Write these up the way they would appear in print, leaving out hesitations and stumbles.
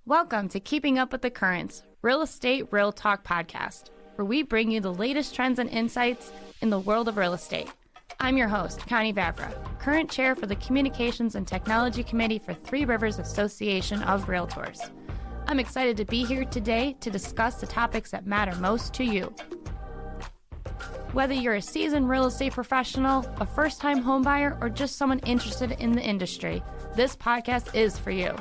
Welcome to Keeping Up with the Currents, Real Estate Real Talk podcast, where we bring you the latest trends and insights in the world of real estate. I'm your host, Connie Vavra, current chair for the Communications and Technology Committee for Three Rivers Association of Realtors. I'm excited to be here today to discuss the topics that matter most to you. Whether you're a seasoned real estate professional, a first-time homebuyer, or just someone interested in the industry, this podcast is for you.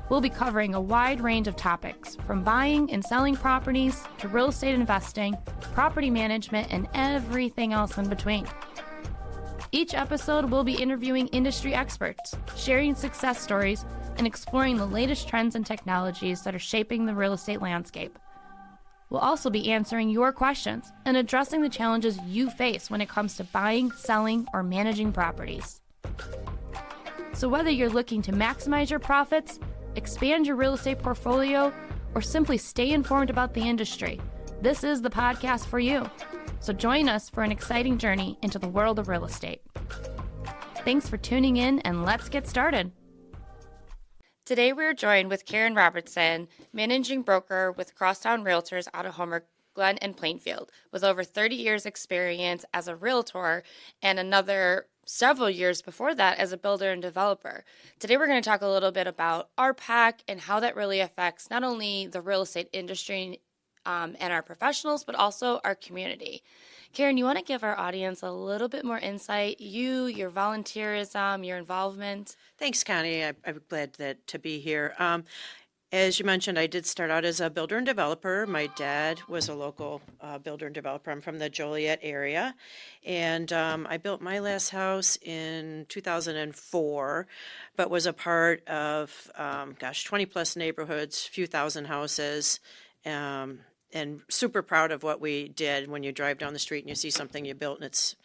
We'll be covering a wide range of topics, from buying and selling properties to real estate investing, property management, and everything else in between. Each episode, we'll be interviewing industry experts, sharing success stories, and exploring the latest trends and technologies that are shaping the real estate landscape. We'll also be answering your questions and addressing the challenges you face when it comes to buying, selling, or managing properties. So whether you're looking to maximize your profits, expand your real estate portfolio, or simply stay informed about the industry, this is the podcast for you. So join us for an exciting journey into the world of real estate. Thanks for tuning in, and let's get started. Today we are joined with Karen Robertson, managing broker with Crosstown Realtors Otahomer, Glen, and Plainfield, with over 30 years experience as a realtor and another several years before that as a builder and developer. Today we're going to talk a little bit about RPAC and how that really affects not only the real estate industry and our professionals, but also our community. Karen, you want to give our audience a little bit more insight, your volunteerism, your involvement? Thanks, Connie. I'm glad to be here. As you mentioned, I did start out as a builder and developer. My dad was a local builder and developer. I'm from the Joliet area. And I built my last house in 2004, but was a part of, 20 plus neighborhoods, few thousand houses, and super proud of what we did. When you drive down the street and you see something you built, and it's,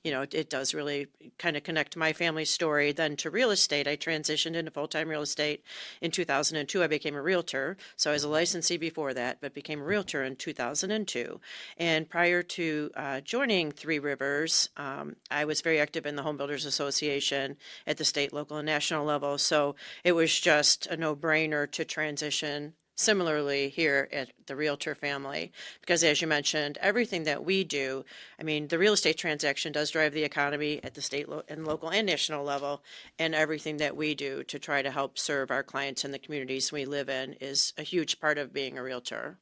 it does really kind of connect my family story. Then to real estate, I transitioned into full-time real estate in 2002. I became a realtor. So I was a licensee before that, but became a realtor in 2002. And prior to joining Three Rivers, I was very active in the Homebuilders Association at the state, local, and national level. So it was just a no-brainer to transition similarly here at the Realtor family, because as you mentioned, everything that we do, the real estate transaction does drive the economy at the state and local and national level, and everything that we do to try to help serve our clients in the communities we live in is a huge part of being a realtor.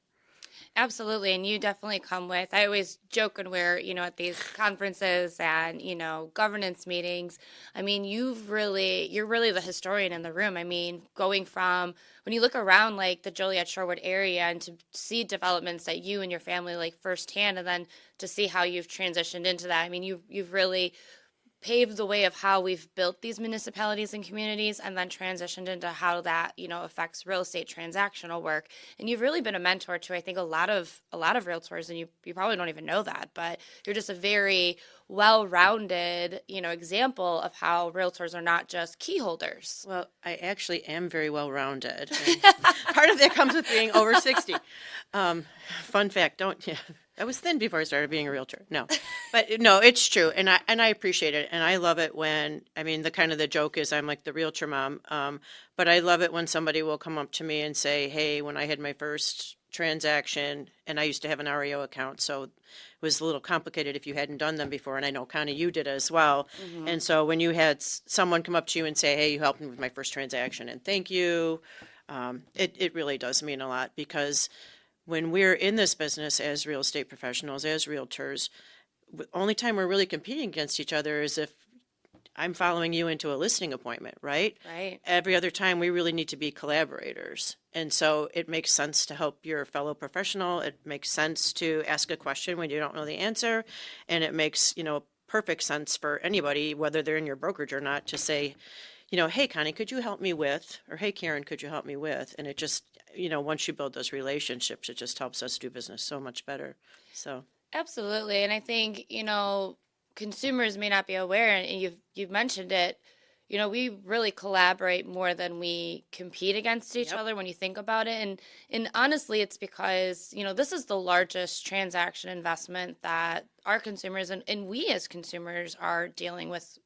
Absolutely, and you definitely come with, I always joke when we're, at these conferences and, governance meetings, you're really the historian in the room. Going from, when you look around like the Joliet Shorewood area and to see developments that you and your family like firsthand, and then to see how you've transitioned into that, you've really paved the way of how we've built these municipalities and communities, and then transitioned into how that affects real estate transactional work. And you've really been a mentor to, I think, a lot of realtors, and you probably don't even know that, but you're just a very well-rounded example of how realtors are not just key holders. Well, I actually am very well-rounded. Part of that comes with being over 60. Fun fact, I was thin before I started being a realtor. No, but no, it's true. And I appreciate it. And I love it when, the joke is I'm like the realtor mom. But I love it when somebody will come up to me and say, hey, when I had my first transaction, and I used to have an REO account, so it was a little complicated if you hadn't done them before. And I know, Connie, you did as well. Mm-hmm. And so when you had someone come up to you and say, hey, you helped me with my first transaction, and thank you, it really does mean a lot, because when we're in this business as real estate professionals, as realtors, the only time we're really competing against each other is if I'm following you into a listing appointment, right? Right. Every other time, we really need to be collaborators. And so it makes sense to help your fellow professional. It makes sense to ask a question when you don't know the answer. And it makes, perfect sense for anybody, whether they're in your brokerage or not, to say, hey, Connie, could you help me with, or hey, Karen, could you help me with? And it just, once you build those relationships, it just helps us do business so much better. So absolutely. And I think, consumers may not be aware, and you've mentioned it, we really collaborate more than we compete against each other when you think about it. And honestly, it's because, this is the largest transaction investment that our consumers and we as consumers are dealing with.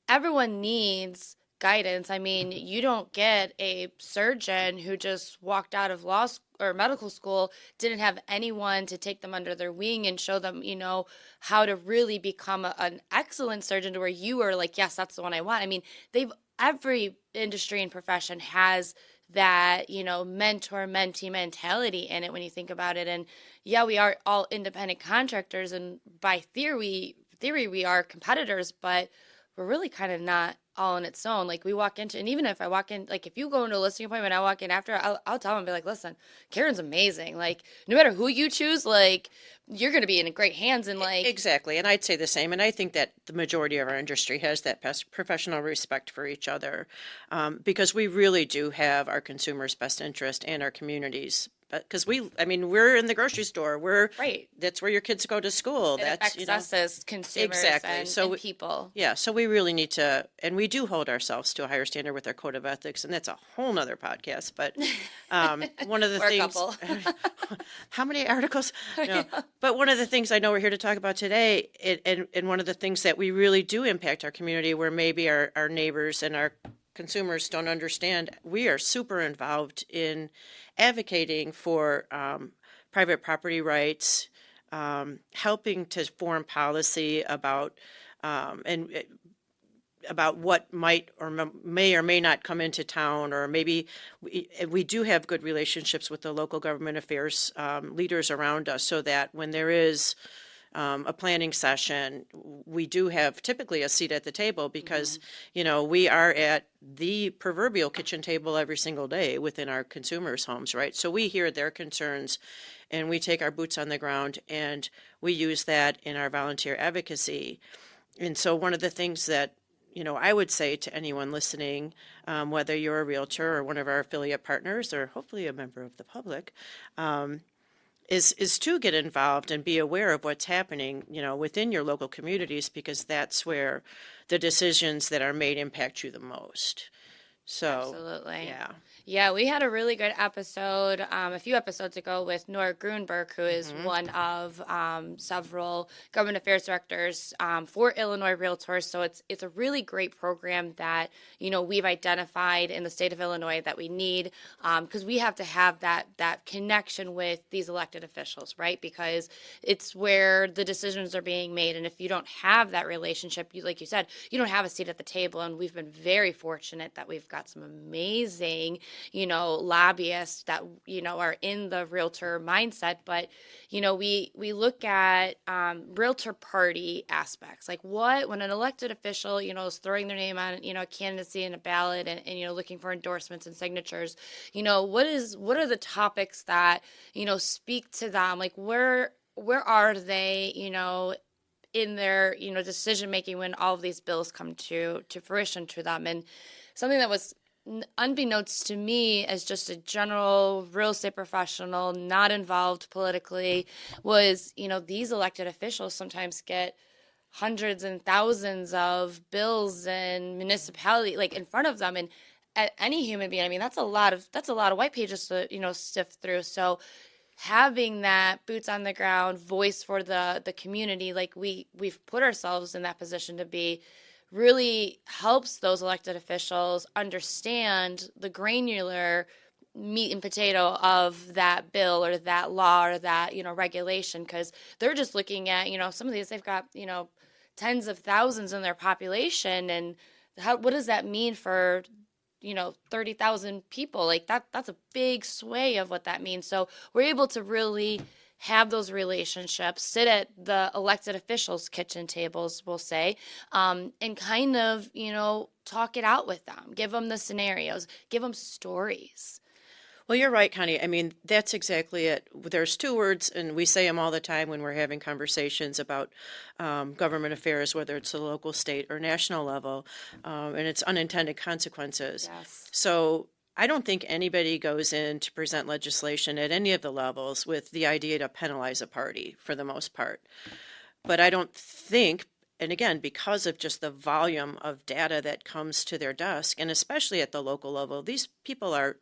Everyone needs guidance. I mean, you don't get a surgeon who just walked out of law school or medical school, didn't have anyone to take them under their wing and show them, how to really become an excellent surgeon to where you were like, yes, that's the one I want. I mean, every industry and profession has that, mentor mentee mentality in it when you think about it. And yeah, we are all independent contractors, and by theory we are competitors, but we're really kind of not all on its own. Like we walk into, and even if I walk in, like if you go into a listing appointment, I walk in after, I'll tell them, be like, listen, Karen's amazing. Like no matter who you choose, like you're going to be in great hands. And like, exactly. And I'd say the same. And I think that the majority of our industry has that professional respect for each other, because we really do have our consumers' best interest and our communities. Because we're in the grocery store. Right. That's where your kids go to school. It affects us as consumers and people. Yeah. So we really need to, and we do hold ourselves to a higher standard with our code of ethics, and that's a whole nother podcast. But one of the or things, a couple. how many articles? No. But one of the things I know we're here to talk about today, and one of the things that we really do impact our community, where maybe our neighbors and our consumers don't understand, we are super involved in advocating for private property rights, helping to form policy about about what might or may not come into town, or maybe we do have good relationships with the local government affairs leaders around us, so that when there is a planning session, we do have typically a seat at the table, because we are at the proverbial kitchen table every single day within our consumers' homes, right? So we hear their concerns, and we take our boots on the ground, and we use that in our volunteer advocacy. And so one of the things that I would say to anyone listening, whether you're a realtor or one of our affiliate partners, or hopefully a member of the public, is to get involved and be aware of what's happening, within your local communities, because that's where the decisions that are made impact you the most. So, absolutely. Yeah, we had a really good episode a few episodes ago with Nora Grunberg, who is one of several government affairs directors for Illinois Realtors. So it's a really great program that we've identified in the state of Illinois that we need, because we have to have that connection with these elected officials, right? Because it's where the decisions are being made, and if you don't have that relationship, like you said, you don't have a seat at the table. And we've been very fortunate that we've got some amazing lobbyists that, are in the realtor mindset. But, we look at Realtor Party aspects, like when an elected official, is throwing their name on, a candidacy in a ballot, and looking for endorsements and signatures, what are the topics that, speak to them? Like where are they, in their, decision making when all of these bills come to fruition to them? And something that was unbeknownst to me as just a general real estate professional, not involved politically, was, these elected officials sometimes get hundreds and thousands of bills and municipality like in front of them. And any human being, I mean, that's a lot of white pages to, sift through. So having that boots on the ground voice for the community, like we've put ourselves in that position to be, really helps those elected officials understand the granular meat and potato of that bill or that law or that, regulation, because they're just looking at, some of these, they've got, tens of thousands in their population. And what does that mean for, 30,000 people? Like that's a big sway of what that means. So we're able to really have those relationships, sit at the elected officials' kitchen tables, we'll say, and kind of, talk it out with them, give them the scenarios, give them stories. Well, you're right, Connie. I mean, that's exactly it. There's two words, and we say them all the time when we're having conversations about government affairs, whether it's the local, state, or national level, and it's unintended consequences. Yes. So I don't think anybody goes in to present legislation at any of the levels with the idea to penalize a party, for the most part. But I don't think, and again, because of just the volume of data that comes to their desk, and especially at the local level, these people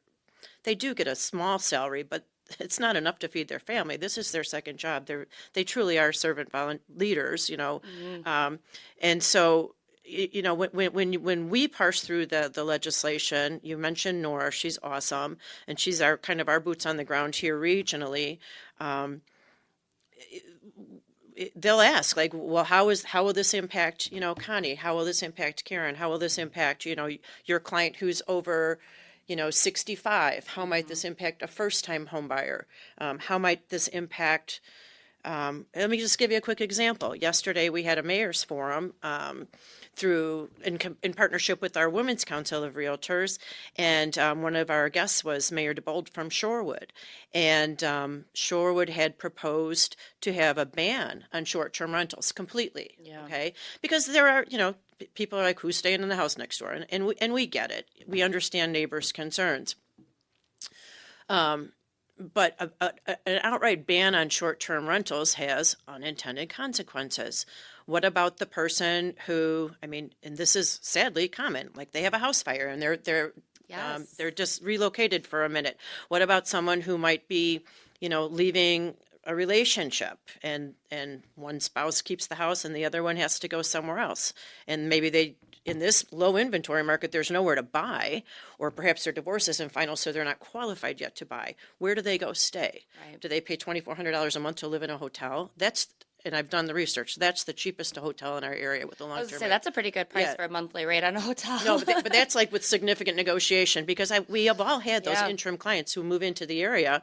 they do get a small salary, but it's not enough to feed their family. This is their second job. They truly are servant leaders, Mm-hmm. And so when we parse through the legislation, you mentioned Nora, she's awesome, and she's our kind of our boots on the ground here regionally. They'll ask, like, well, how will this impact, Connie? How will this impact Karen? How will this impact, your client who's over, 65? How might this impact a first-time home buyer? How might this impact? Let me just give you a quick example. Yesterday, we had a mayor's forum in partnership with our Women's Council of Realtors, and one of our guests was Mayor DeBold from Shorewood, and Shorewood had proposed to have a ban on short-term rentals completely. Yeah. Okay, because there are people are like, who's staying in the house next door, and we get it. We understand neighbors' concerns. But an outright ban on short-term rentals has unintended consequences. What about the person who, and this is sadly common, like they have a house fire and they're just relocated for a minute. What about someone who might be, leaving a relationship and one spouse keeps the house and the other one has to go somewhere else, and maybe in this low inventory market, there's nowhere to buy, or perhaps their divorce isn't final, so they're not qualified yet to buy. Where do they go stay? Right. Do they pay $2,400 a month to live in a hotel? And I've done the research. That's the cheapest hotel in our area with a long-term. That's a pretty good price for a monthly rate on a hotel. No, but that's like with significant negotiation, because we have all had those interim clients who move into the area.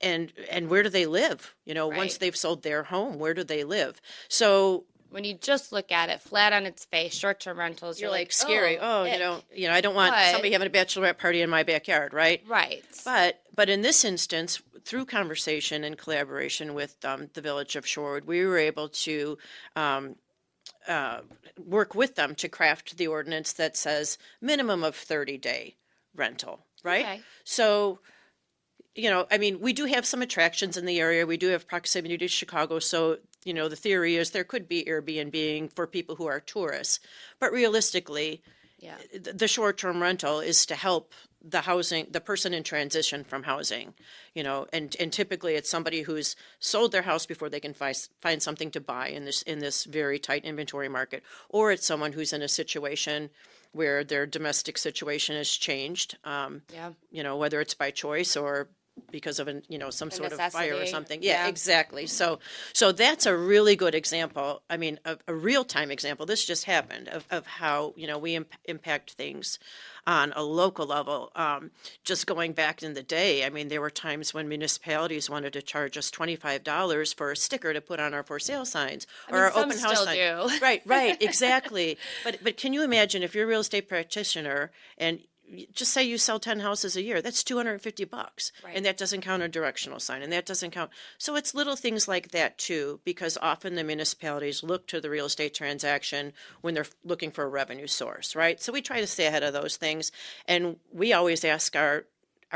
And where do they live? Once they've sold their home, where do they live? So when you just look at it flat on its face, short-term rentals, you're like scary. I don't want somebody having a bachelorette party in my backyard, right? Right. But in this instance, through conversation and collaboration with the Village of Shorewood, we were able to work with them to craft the ordinance that says minimum of 30-day rental, right? Okay. So, we do have some attractions in the area. We do have proximity to Chicago, so the theory is there could be Airbnb for people who are tourists, but realistically, the short-term rental is to help the person in transition from housing, and typically it's somebody who's sold their house before they can find something to buy in this very tight inventory market, or it's someone who's in a situation where their domestic situation has changed, whether it's by choice or because of some sort of fire or something. Yeah, exactly. So that's a really good example. A real-time example. This just happened of how we impact things on a local level. Just going back in the day, there were times when municipalities wanted to charge us $25 for a sticker to put on our for sale signs or our open house sign. Do. Right, exactly. But can you imagine if you're a real estate practitioner and just say you sell 10 houses a year, that's $250, right. And that doesn't count a directional sign, and that doesn't count. So it's little things like that too, because often the municipalities look to the real estate transaction when they're looking for a revenue source, right? So we try to stay ahead of those things, and we always ask our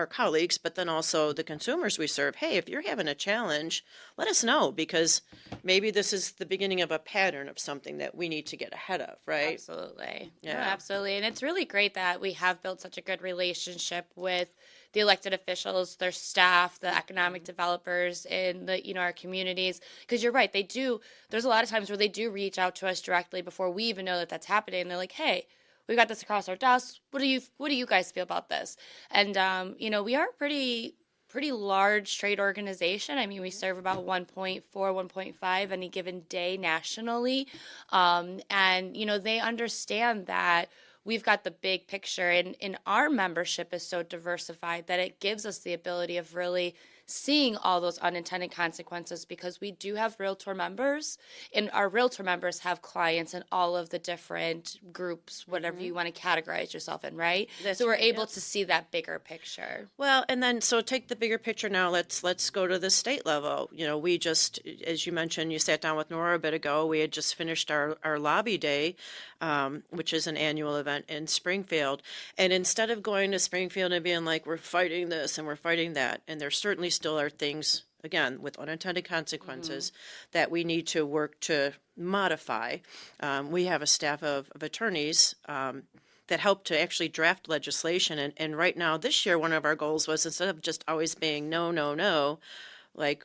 colleagues, but then also the consumers we serve, hey, if you're having a challenge, let us know, because maybe this is the beginning of a pattern of something that we need to get ahead of, right? Absolutely. Yeah. No, absolutely. And it's really great that we have built such a good relationship with the elected officials, their staff, the economic developers in our communities. Because you're right, there's a lot of times where they do reach out to us directly before we even know that that's happening. And they're like, hey, we got this across our desk. What do you guys feel about this? And we are a pretty large trade organization. We serve about 1.4, 1.5 any given day nationally. And they understand that we've got the big picture, and our membership is so diversified that it gives us the ability of really seeing all those unintended consequences, because we do have Realtor members, and our Realtor members have clients in all of the different groups, whatever you want to categorize yourself in, right? So we're able to see that bigger picture. Well, and then so take the bigger picture now. Let's go to the state level. We just, as you mentioned, you sat down with Nora a bit ago. We had just finished our lobby day, which is an annual event in Springfield. And instead of going to Springfield and being like, we're fighting this and we're fighting that, and there certainly still are things, again, with unintended consequences that we need to work to modify. We have a staff of attorneys that help to actually draft legislation. And right now, this year, one of our goals was, instead of just always being no, like,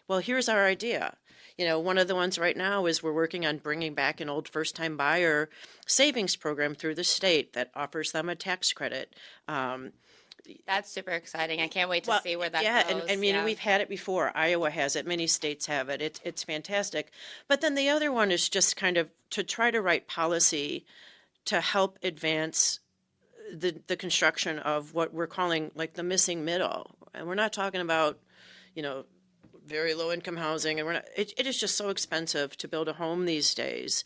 well, here's our idea. One of the ones right now is we're working on bringing back an old first-time buyer savings program through the state that offers them a tax credit. That's super exciting. I can't wait to see where that yeah, goes. and I mean, we've had it before. Iowa has it. Many states have it. It's fantastic. But then the other one is just kind of to try to write policy to help advance the construction of what we're calling like the missing middle. And we're not talking about, very low income housing, and it is just so expensive to build a home these days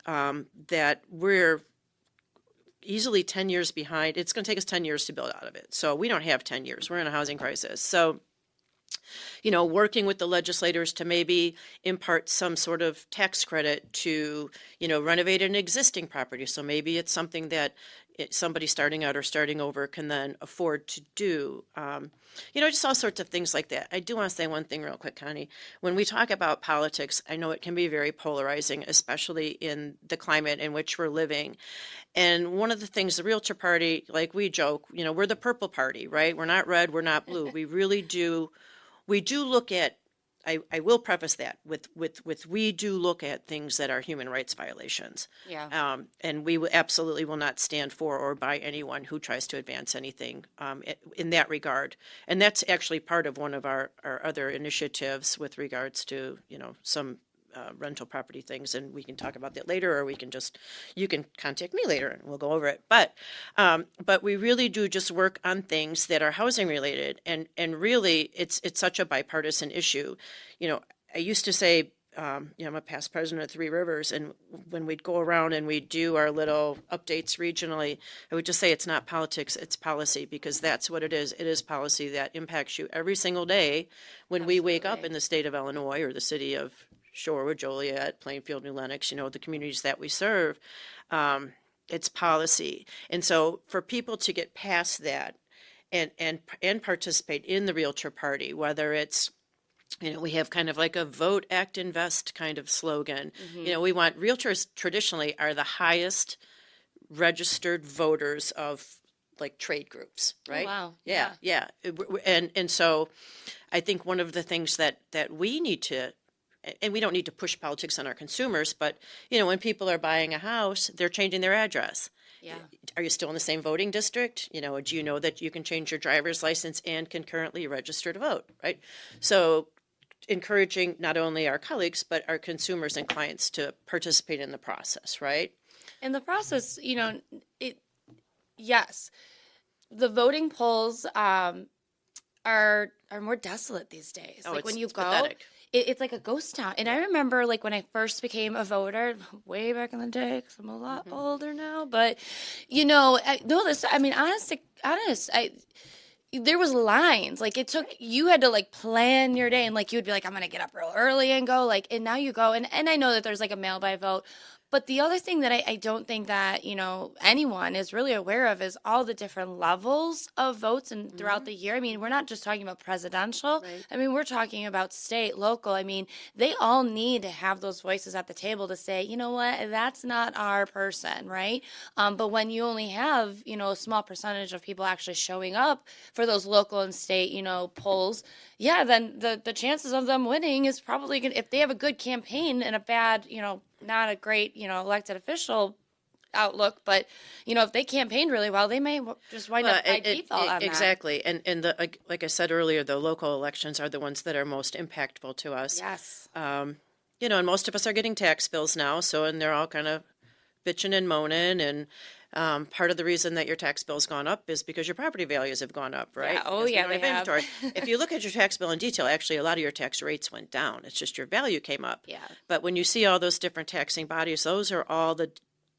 that we're easily 10 years behind. It's going to take us 10 years to build out of it. So we don't have 10 years. We're in a housing crisis. So, working with the legislators to maybe impart some sort of tax credit to, renovate an existing property. So maybe it's something that somebody starting out or starting over can then afford to do. Just all sorts of things like that. I do want to say one thing real quick, Connie. When we talk about politics, I know it can be very polarizing, especially in the climate in which we're living. And one of the things, the Realtor Party, like we joke, we're the purple party, right? We're not red, we're not blue. We really do. We do look at, I will preface that with we do look at things that are human rights violations. Yeah. And we absolutely will not stand for or by anyone who tries to advance anything in that regard. And that's actually part of one of our other initiatives with regards to, some rental property things, and we can talk about that later, or you can contact me later and we'll go over it. But we really do just work on things that are housing related, and really it's such a bipartisan issue. I used to say, I'm a past president of Three Rivers, and when we'd go around and we'd do our little updates regionally, I would just say it's not politics, it's policy, because that's what it is. It is policy that impacts you every single day when we wake up in the state of Illinois or the city of Shorewood, Joliet, Plainfield, New Lenox, the communities that we serve. It's policy. And so for people to get past that and participate in the Realtor Party, whether it's, we have kind of like a vote, act, invest kind of slogan. We want realtors traditionally are the highest registered voters of like trade groups, right? Oh, wow. Yeah. And so I think one of the things that we need to, and we don't need to push politics on our consumers, but, when people are buying a house, they're changing their address. Yeah. Are you still in the same voting district? Do you know that you can change your driver's license and concurrently register to vote, right? So encouraging not only our colleagues, but our consumers and clients to participate in the process, right? In the process, yes, the voting polls are more desolate these days. Oh, like when you go, pathetic. It's like a ghost town. And I remember like when I first became a voter way back in the day, because I'm a lot older now, but there was lines. Like you had to like plan your day, and like you would be like, I'm going to get up real early and go, like, and now you go. And I know that there's like a mail by vote. But the other thing that I don't think that, anyone is really aware of is all the different levels of votes and throughout the year. I mean, we're not just talking about presidential. Right. I mean, we're talking about state, local. I mean, they all need to have those voices at the table to say, you know what, that's not our person, right? But when you only have, a small percentage of people actually showing up for those local and state, polls, yeah, then the chances of them winning is probably going to, if they have a good campaign and a bad, not a great, elected official outlook, but, if they campaigned really well, they may just wind up by default on that. Exactly. And like I said earlier, the local elections are the ones that are most impactful to us. Yes. And most of us are getting tax bills now, and they're all kind of bitching and moaning, and part of the reason that your tax bill's gone up is because your property values have gone up, right? Yeah. Oh, because yeah, we they don't have. inventory. If you look at your tax bill in detail, actually a lot of your tax rates went down. It's just your value came up. Yeah. But when you see all those different taxing bodies, those are all the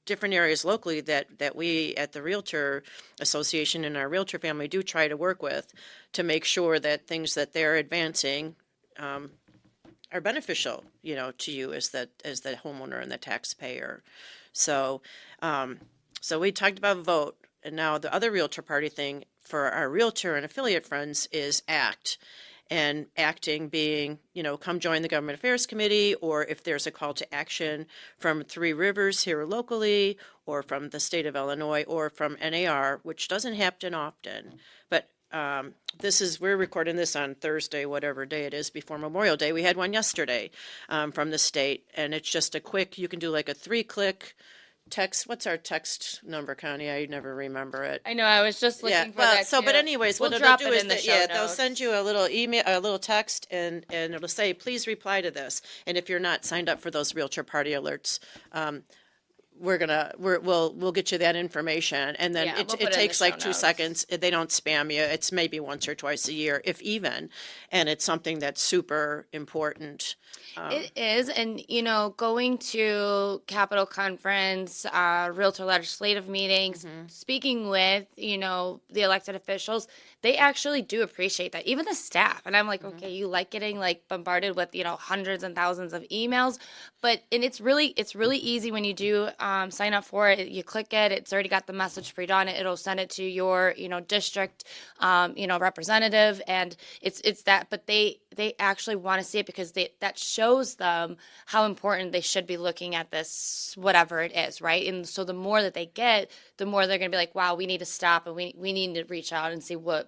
different areas locally that we at the Realtor Association and our Realtor family do try to work with to make sure that things that they're advancing are beneficial, to you as the homeowner and the taxpayer. So we talked about vote, and now the other Realtor Party thing for our realtor and affiliate friends is ACT. And acting being, come join the Government Affairs Committee, or if there's a call to action from Three Rivers here locally, or from the state of Illinois, or from NAR, which doesn't happen often. But we're recording this on Thursday, whatever day it is before Memorial Day. We had one yesterday from the state, and it's just a quick, you can do like a 3-click text. What's our text number, Connie? I never remember it. I know, I was just looking for that So, too. but anyways, We'll what drop it'll do it is in the that, show they'll notes. send you a little email, a little text, and it'll say, please reply to this. And if you're not signed up for those Realtor Party alerts, we'll get you that information, and then Yeah, it we'll put it in takes the show like 2 notes. seconds. They don't spam you. It's maybe once or twice a year, if even, and it's something that's super important. It is, and going to Capitol Conference, Realtor legislative meetings, speaking with the elected officials, they actually do appreciate that. Even the staff, and I'm like, okay, you like getting like bombarded with hundreds and thousands of emails, and it's really easy when you do sign up for it. You click it; it's already got the message pre-done. It'll send it to your district representative, and it's that. But they actually want to see it because that shows them how important they should be looking at this, whatever it is, right? And so the more that they get, the more they're going to be like, wow, we need to stop and we need to reach out and see what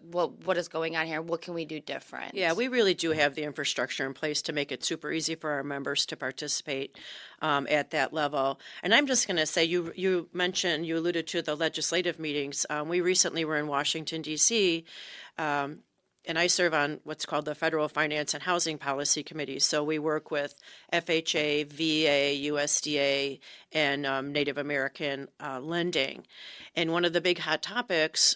is going on here. What can we do different? Yeah, we really do have the infrastructure in place to make it super easy for our members to participate at that level. And I'm just going to say, you alluded to the legislative meetings. We recently were in Washington, D.C., and I serve on what's called the Federal Finance and Housing Policy Committee. So we work with FHA, VA, USDA, and Native American lending. And one of the big hot topics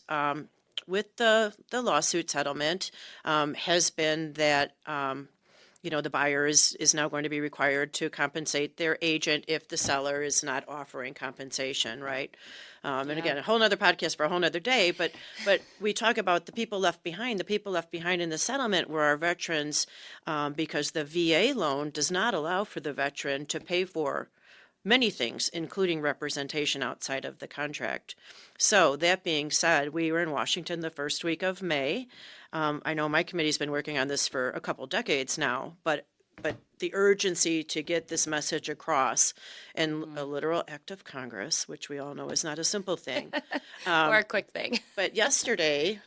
with the lawsuit settlement has been that the buyer is now going to be required to compensate their agent if the seller is not offering compensation, right? And again, a whole nother podcast for a whole nother day, but we talk about the people left behind. The people left behind in the settlement were our veterans, because the VA loan does not allow for the veteran to pay for many things, including representation outside of the contract. So that being said, we were in Washington the first week of May. I know my committee's been working on this for a couple decades now, but the urgency to get this message across, and a literal act of Congress, which we all know is not a simple thing. Or a quick thing. But yesterday,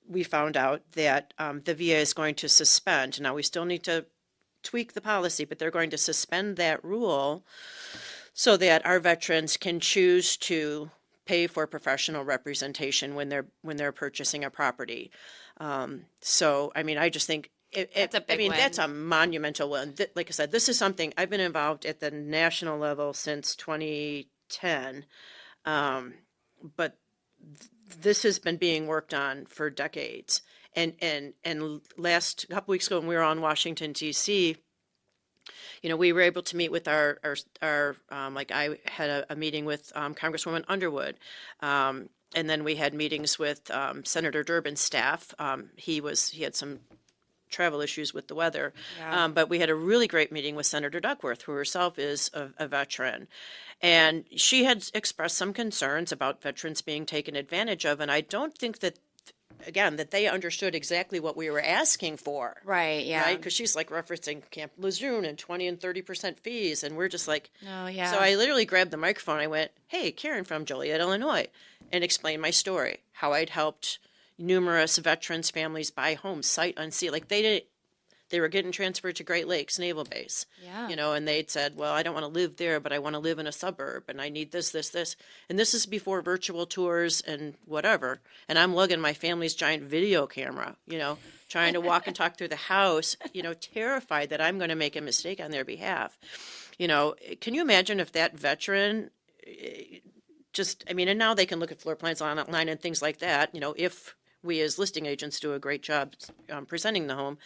we found out that the VA is going to suspend. Now, we still need to tweak the policy, but they're going to suspend that rule so that our veterans can choose to pay for professional representation when they're purchasing a property. So, I mean, I just think That's a big win. that's a monumental one. Like I said, this is something I've been involved at the national level since 2010, but this has been being worked on for decades. And last couple weeks ago, when we were on Washington, D.C., we were able to meet with our like I had a meeting with Congresswoman Underwood. And then we had meetings with Senator Durbin's staff. He had some travel issues with the weather. Yeah. But we had a really great meeting with Senator Duckworth, who herself is a veteran. And she had expressed some concerns about veterans being taken advantage of. And I don't think that they understood exactly what we were asking for. Right, yeah. Right? Because she's like referencing Camp Lejeune and 20 and 30% fees. And we're just like, Oh, yeah. So I literally grabbed the microphone. I went, hey, Karen from Joliet, Illinois, and explained my story, how I'd helped numerous veterans' families buy homes sight unseen. Like they were getting transferred to Great Lakes Naval Base. Yeah. And they'd said, well, I don't want to live there, but I want to live in a suburb, and I need this, this, this. And this is before virtual tours and whatever. And I'm lugging my family's giant video camera, trying to walk and talk through the house, terrified that I'm going to make a mistake on their behalf. Can you imagine if that veteran and now they can look at floor plans online and things like that, if we as listing agents do a great job presenting the home.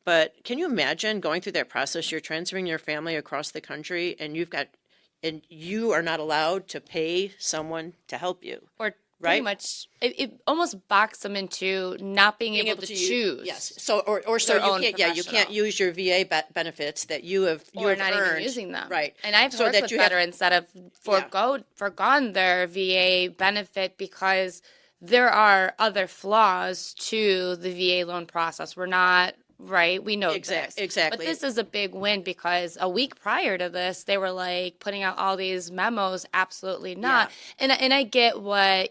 But can you imagine going through that process? You're transferring your family across the country, and you are not allowed to pay someone to help you. Or right? pretty much, it almost boxed them into not being able to choose. Yes. So you can't use your VA benefits that you have not earned. Even using them. Right. And I've worked with veterans that have forgone their VA benefit because there are other flaws to the VA loan process. We're not. Right, we know this. Exactly. But this is a big win because a week prior to this, they were like putting out all these memos. Absolutely not. Yeah. And I get what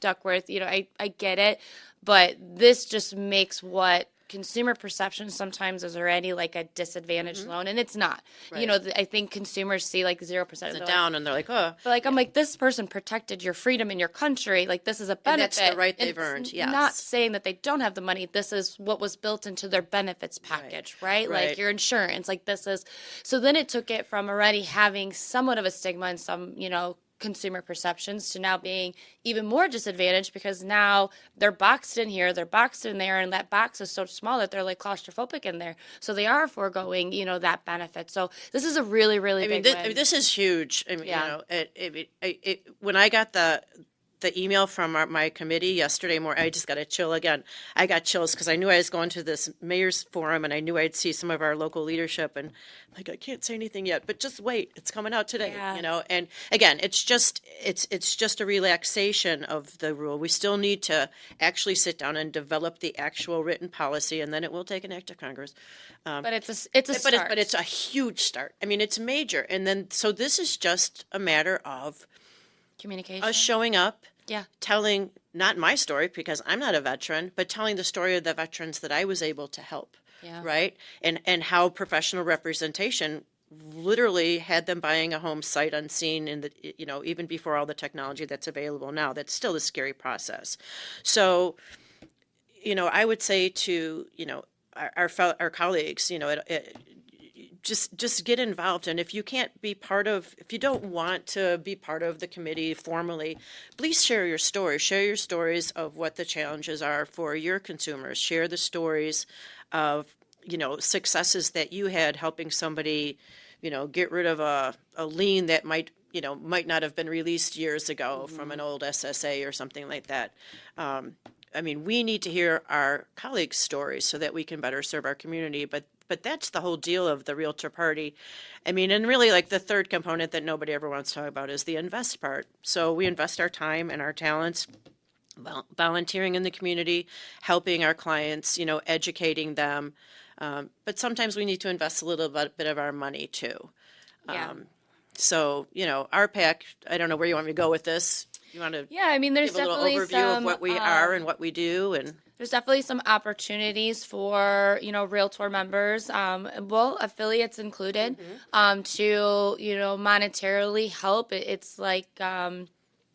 Duckworth. I get it. But this just makes what consumer perception sometimes is already like a disadvantaged loan, and it's not. Right. You know, I think consumers see like 0%. It's down, and they're like, oh. But like, I'm like, this person protected your freedom in your country. Like, this is a benefit. And that's the right they've It's earned, yes. Not saying that they don't have the money. This is what was built into their benefits package, right? Like your insurance. Like, this is. So then it took it from already having somewhat of a stigma and some, you know, consumer perceptions to now being even more disadvantaged because now they're boxed in here, they're boxed in there, and that box is so small that they're like claustrophobic in there. So they are foregoing, you know, that benefit. So this is a really, really big win. This is huge. I mean, you know, when I got the email from my committee yesterday morning, I just got a chill again. I got chills because I knew I was going to this mayor's forum and I knew I'd see some of our local leadership, and like, I can't say anything yet, but just wait, it's coming out today, you know? And again, it's just a relaxation of the rule. We still need to actually sit down and develop the actual written policy, and then it will take an act of Congress. But it's a start. But it's a huge start. I mean, it's major. And then, so this is just a matter of communication, us showing up, telling not my story because I'm not a veteran, but telling the story of the veterans that I was able to help, right? And how professional representation literally had them buying a home sight unseen in the, you know, even before all the technology that's available now. That's still a scary process. So, you know, I would say to, you know, our colleagues, you know, just get involved. And if you can't be part of, if you don't want to be part of the committee formally, please share your stories. Share your stories of what the challenges are for your consumers. Share the stories of, you know, successes that you had helping somebody, you know, get rid of a lien that might not have been released years ago from an old SSA or something like that. I mean, we need to hear our colleagues' stories so that we can better serve our community. But that's the whole deal of the Realtor Party. I mean, and really, like, the third component that nobody ever wants to talk about is the invest part. So we invest our time and our talents, volunteering in the community, helping our clients, you know, educating them. But sometimes we need to invest a little bit of our money too. So, you know, RPAC, I don't know where you want me to go with this. You want to I mean, there's give a little definitely overview some, of what we are and what we do, and there's definitely some opportunities for, you know, Realtor members, well, affiliates included, to, you know, monetarily help. It's like,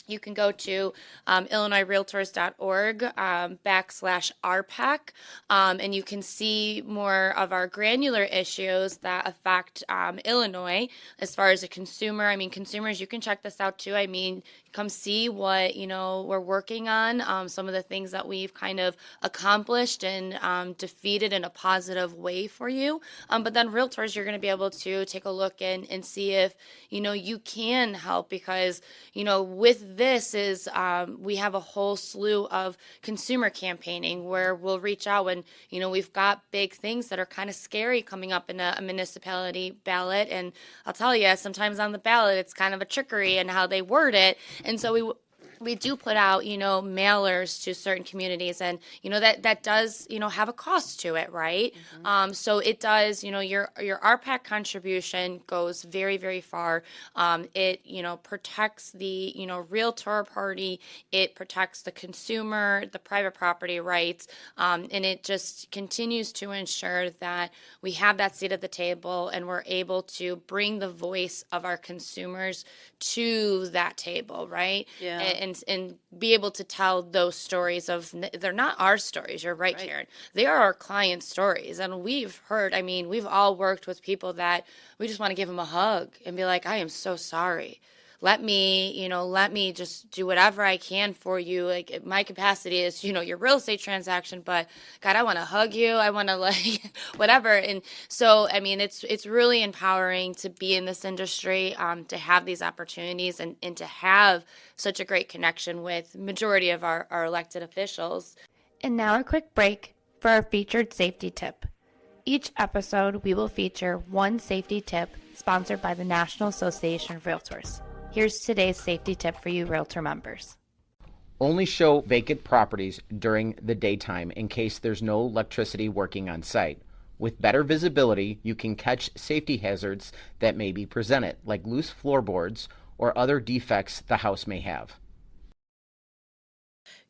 you can go to illinoisrealtors.org /RPAC, and you can see more of our granular issues that affect Illinois as far as a consumer. I mean, consumers, you can check this out too. I mean, come see what, you know, we're working on, some of the things that we've kind of accomplished and defeated in a positive way for you. But then Realtors, you're going to be able to take a look and see if, you know, you can help, because, you know, with this is we have a whole slew of consumer campaigning where we'll reach out when, you know, we've got big things that are kind of scary coming up in a municipality ballot. And I'll tell you, sometimes on the ballot, it's kind of a trickery in how they word it. And so we do put out, you know, mailers to certain communities, and, you know, that does, you know, have a cost to it, right? So it does, you know, your RPAC contribution goes very, very far. It, you know, protects the, you know, Realtor Party. It protects the consumer, the private property rights, and it just continues to ensure that we have that seat at the table and we're able to bring the voice of our consumers to that table, right? And be able to tell those stories of, they're not our stories. You're right, Karen. They are our clients' stories. And we've heard, I mean, we've all worked with people that we just want to give them a hug and be like, I am so sorry. Let me just do whatever I can for you. Like, my capacity is, you know, your real estate transaction, but God, I want to hug you. I want to, like, whatever. And so, I mean, it's really empowering to be in this industry, to have these opportunities and to have such a great connection with majority of our elected officials. And now a quick break for our featured safety tip. Each episode, we will feature one safety tip sponsored by the National Association of Realtors. Here's today's safety tip for you Realtor members. Only show vacant properties during the daytime in case there's no electricity working on site. With better visibility, you can catch safety hazards that may be presented, like loose floorboards or other defects the house may have.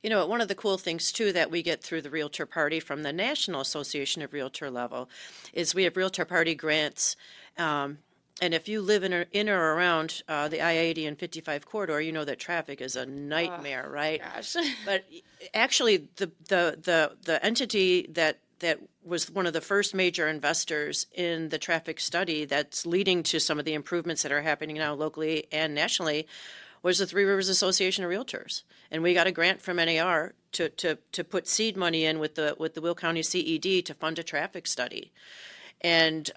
One of the cool things too that we get through the Realtor Party from the National Association of Realtor level is we have Realtor Party grants. And if you live in or around the I-80 and 55 corridor, you know that traffic is a nightmare, right? Gosh. But actually, the entity that was one of the first major investors in the traffic study that's leading to some of the improvements that are happening now locally and nationally was the Three Rivers Association of Realtors. And we got a grant from NAR to put seed money in with the Will County CED to fund a traffic study. And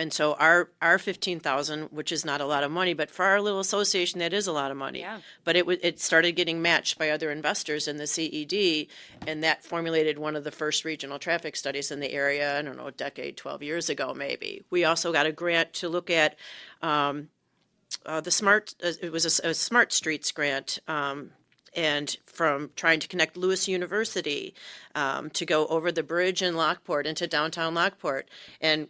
so our 15,000, which is not a lot of money, but for our little association, that is a lot of money. Yeah. But it started getting matched by other investors in the CED, and that formulated one of the first regional traffic studies in the area, I don't know, a decade, 12 years ago, maybe. We also got a grant to look at it was a Smart Streets grant, and from trying to connect Lewis University to go over the bridge in Lockport into downtown Lockport. And,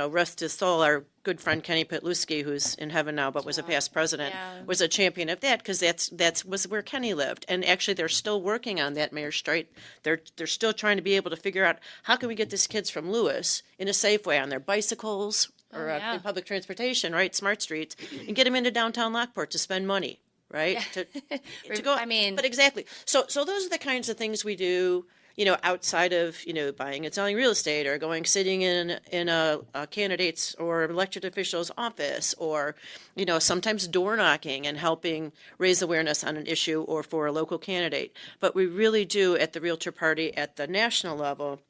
rest his soul, our good friend Kenny Petluski, who's in heaven now but was a past president, was a champion of that because that was where Kenny lived. And actually they're still working on that, Mayor Straight. They're still trying to be able to figure out how can we get these kids from Lewis in a safe way on their bicycles or in public transportation, right, Smart Streets, and get them into downtown Lockport to spend money. Right. To go. But exactly. So those are the kinds of things we do, outside of, buying and selling real estate or sitting in a candidate's or elected official's office or, sometimes door knocking and helping raise awareness on an issue or for a local candidate. But we really do at the Realtor Party at the national level.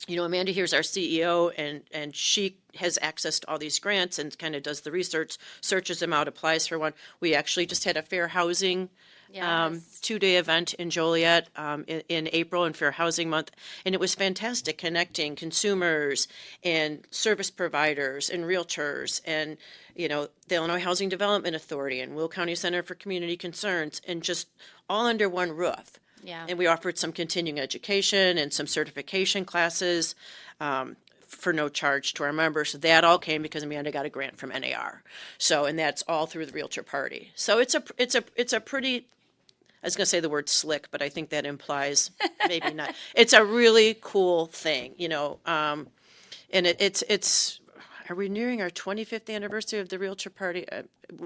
Amanda here's our CEO, and she has access to all these grants and kind of does the research, searches them out, applies for one. We actually just had a fair housing 2-day event in Joliet in April, in Fair Housing Month, and it was fantastic connecting consumers and service providers and realtors and, the Illinois Housing Development Authority and Will County Center for Community Concerns, and just all under one roof. Yeah. And we offered some continuing education and some certification classes for no charge to our members. So that all came because Amanda got a grant from NAR. So, and that's all through the Realtor Party. So it's a pretty, I was going to say the word slick, but I think that implies maybe not. It's a really cool thing, and it's. Are we nearing our 25th anniversary of the Realtor Party?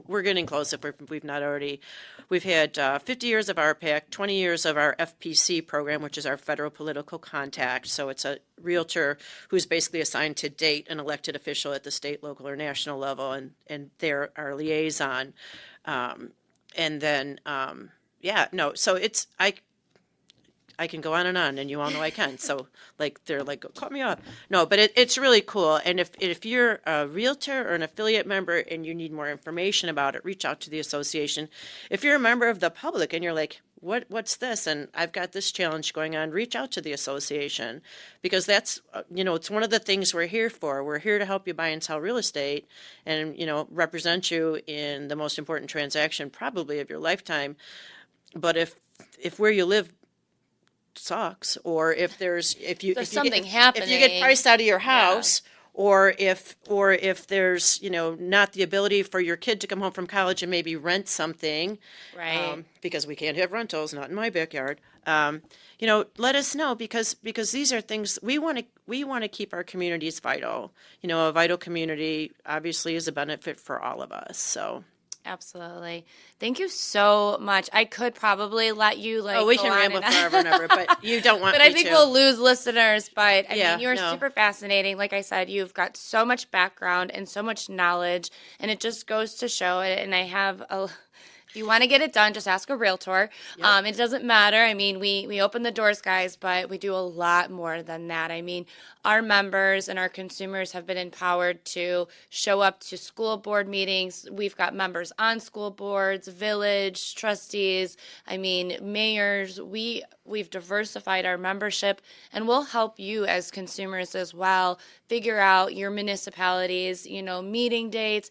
We're getting close if we've not already. We've had 50 years of RPAC, 20 years of our FPC program, which is our federal political contact. So it's a realtor who's basically assigned to date an elected official at the state, local, or national level, and they're our liaison. And then, so it's, I can go on, and you all know I can. So, they're like, cut me off. No, but it's really cool. And if you're a realtor or an affiliate member and you need more information about it, reach out to the association. If you're a member of the public and you're like, what's this? And I've got this challenge going on, reach out to the association because that's, it's one of the things we're here for. We're here to help you buy and sell real estate and, represent you in the most important transaction probably of your lifetime. But if where you live sucks, or if something happening, if you get priced out of your house, or if there's not the ability for your kid to come home from college and maybe rent something, right? Because we can't have rentals, not in my backyard. Let us know because these are things we want to keep our communities vital. A vital community obviously is a benefit for all of us. So. Absolutely. Thank you so much. I could probably let you we can ramble forever and ever, but you don't want but me I think to. we'll lose listeners. But I mean, you're super fascinating. Like I said, you've got so much background and so much knowledge, and it just goes to show it. And I have if you want to get it done, just ask a realtor. Yep. It doesn't matter. I mean, we open the doors, guys, but we do a lot more than that. I mean, our members and our consumers have been empowered to show up to school board meetings. We've got members on school boards, village trustees, mayors. We've diversified our membership, and we'll help you as consumers as well figure out your municipalities, meeting dates.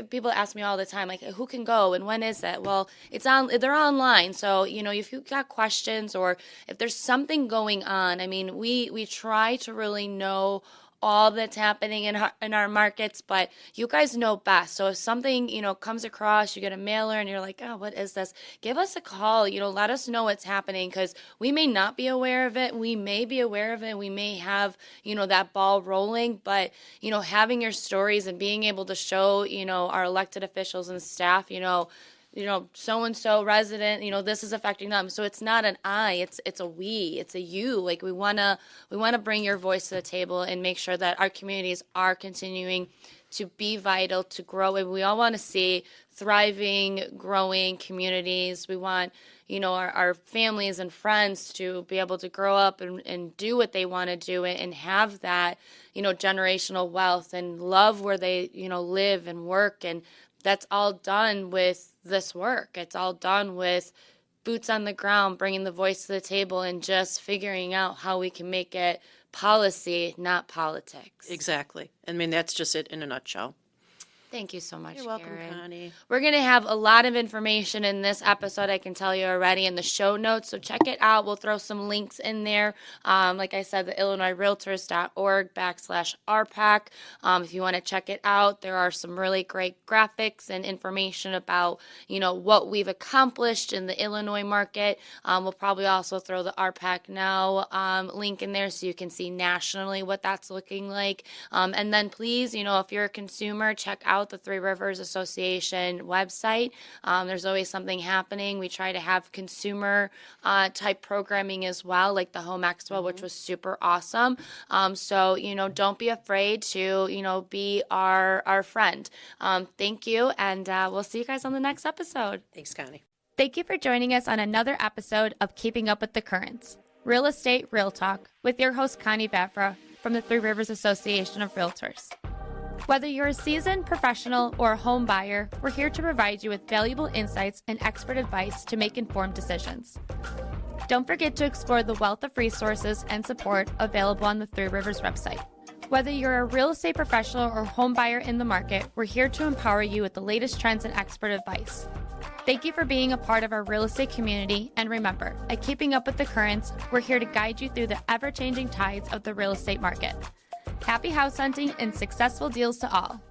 People ask me all the time, who can go and when is it? Well, they're online. So, if you've got questions or if there's something going on, we try to really know all that's happening in our markets, but you guys know best. So if something, comes across, you get a mailer and you're like, oh, what is this? Give us a call, let us know what's happening, because we may not be aware of it. We may be aware of it. We may have, that ball rolling, but, having your stories and being able to show, our elected officials and staff, so-and-so resident, this is affecting them. So it's not an I, it's a we, it's a you. Like we want to bring your voice to the table and make sure that our communities are continuing to be vital, to grow. And we all want to see thriving, growing communities. We want, our families and friends to be able to grow up and do what they want to do and have that, generational wealth and love where they, live and work. And that's all done with this work. It's all done with boots on the ground, bringing the voice to the table and just figuring out how we can make it policy, not politics. Exactly. I mean, that's just it in a nutshell. Thank you so much, You're welcome, Karen. Connie. We're going to have a lot of information in this episode, I can tell you already, in the show notes, so check it out. We'll throw some links in there. Like I said, the IllinoisRealtors.org/RPAC. If you want to check it out, there are some really great graphics and information about, what we've accomplished in the Illinois market. We'll probably also throw the RPAC Now link in there so you can see nationally what that's looking like. And then please, if you're a consumer, check out the Three Rivers Association website. There's always something happening. We try to have consumer type programming as well, like the Home Expo, which was super awesome. So, don't be afraid to, be our friend. Thank you, and we'll see you guys on the next episode. Thanks, Connie. Thank you for joining us on another episode of Keeping Up with the Currents, Real Estate Real Talk, with your host, Connie Vavra, from the Three Rivers Association of Realtors. Whether you're a seasoned professional or a home buyer, we're here to provide you with valuable insights and expert advice to make informed decisions. Don't forget to explore the wealth of resources and support available on the Three Rivers website. Whether you're a real estate professional or home buyer in the market, we're here to empower you with the latest trends and expert advice. Thank you for being a part of our real estate community, and remember, at Keeping Up with the Currents, we're here to guide you through the ever-changing tides of the real estate market. Happy house hunting and successful deals to all.